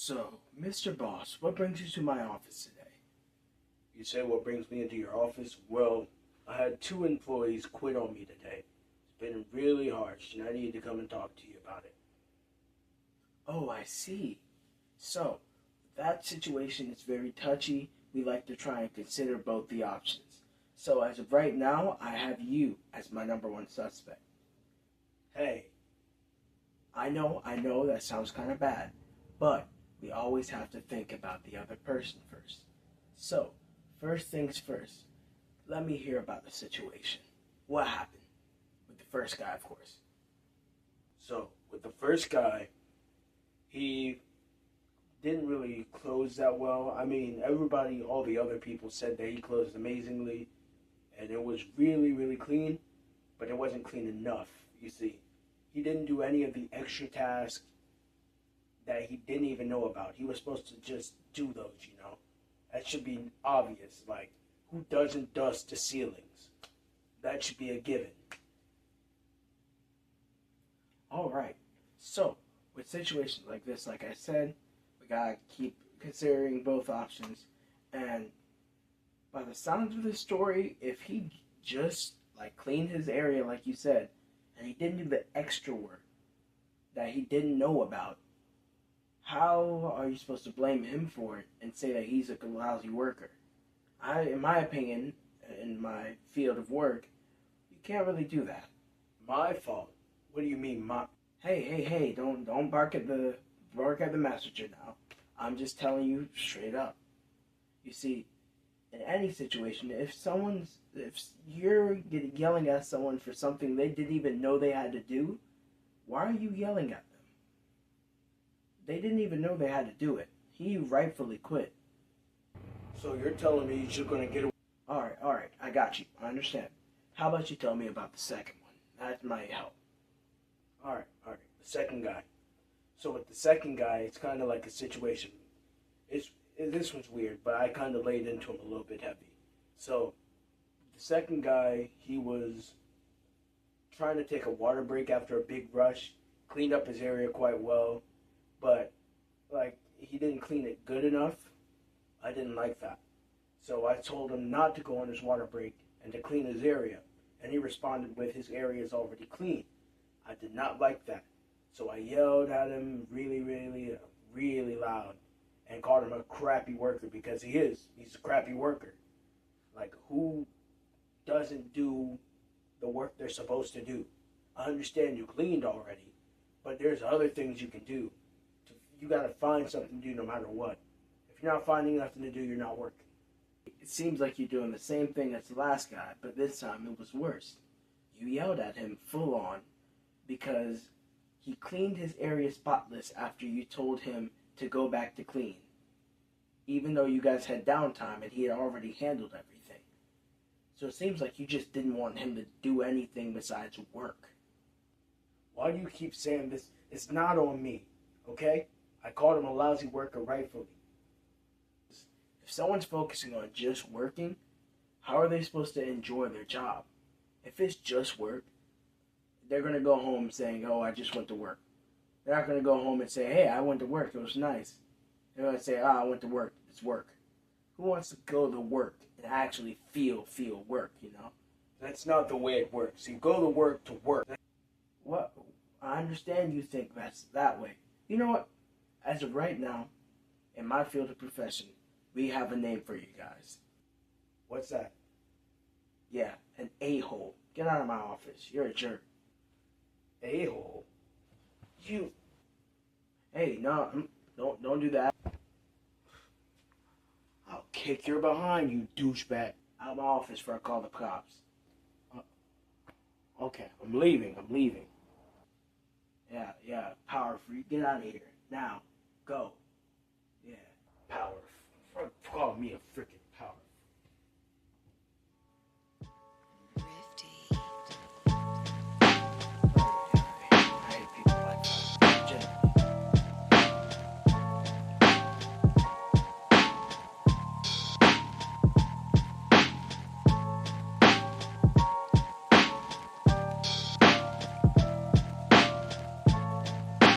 So, Mr. Boss, what brings you to my office today? You say what brings me into your office? Well, I had two employees quit on me today. It's been really harsh, and I need to come and talk to you about it. Oh, I see. So, that situation is very touchy. We like to try and consider both the options. So, as of right now, I have you as my number one suspect. Hey, I know that sounds kind of bad, but we always have to think about the other person first. So, first things first, let me hear about the situation. What happened? With the first guy, of course. so with the first guy, he didn't really close that well. I mean, everybody, all the other people said that he closed amazingly, and it was really, really clean, but it wasn't clean enough, you see. He didn't do any of the extra tasks that he didn't even know about. He was supposed to just do those, you know. That should be obvious. Like, who doesn't dust the ceilings? That should be a given. All right. So, with situations like this, like I said, we gotta keep considering both options. And by the sounds of the story, if he just like cleaned his area, like you said, and he didn't do the extra work that he didn't know about, how are you supposed to blame him for it and say that he's a lousy worker? In my opinion, in my field of work, you can't really do that. My fault? What do you mean, my? Hey! Don't bark at the messenger now. I'm just telling you straight up. You see, in any situation, if you're yelling at someone for something they didn't even know they had to do, why are you yelling at them? They didn't even know they had to do it. He rightfully quit. So you're telling me you're gonna get away? All right, I got you. I understand. How about you tell me about the second one? That might help. All right. The second guy. So with the second guy, it's kind of like a situation. This one's weird, but I kind of laid into him a little bit heavy. So the second guy, he was trying to take a water break after a big rush, cleaned up his area quite well, but like he didn't clean it good enough. I didn't like that. So I told him not to go on his water break and to clean his area. And he responded with his area is already clean. I did not like that. So I yelled at him really loud and called him a crappy worker because he is. He's a crappy worker. Like, who doesn't do the work they're supposed to do? I understand you cleaned already, but there's other things you can do. You got to find something to do no matter what. If you're not finding nothing to do, you're not working. It seems like you're doing the same thing as the last guy, but this time it was worse. You yelled at him full on because he cleaned his area spotless after you told him to go back to clean, even though you guys had downtime and he had already handled everything. So it seems like you just didn't want him to do anything besides work. Why do you keep saying this? It's not on me, okay? I called him a lousy worker rightfully. If someone's focusing on just working, how are they supposed to enjoy their job? If it's just work, they're going to go home saying, oh, I just went to work. They're not going to go home and say, hey, I went to work, it was nice. They're going to say, I went to work, it's work. Who wants to go to work and actually feel work, you know? That's not the way it works. You go to work to work. What? I understand you think that's that way. You know what? As of right now, in my field of profession, we have a name for you guys. What's that? Yeah, an a-hole. Get out of my office. You're a jerk. A-hole? You... Hey, no, don't do that. I'll kick your behind, you douchebag. Out of my office before I call the cops. Okay, I'm leaving. Yeah, power freak. Get out of here. Now, go. Yeah. Power. Call me a freaking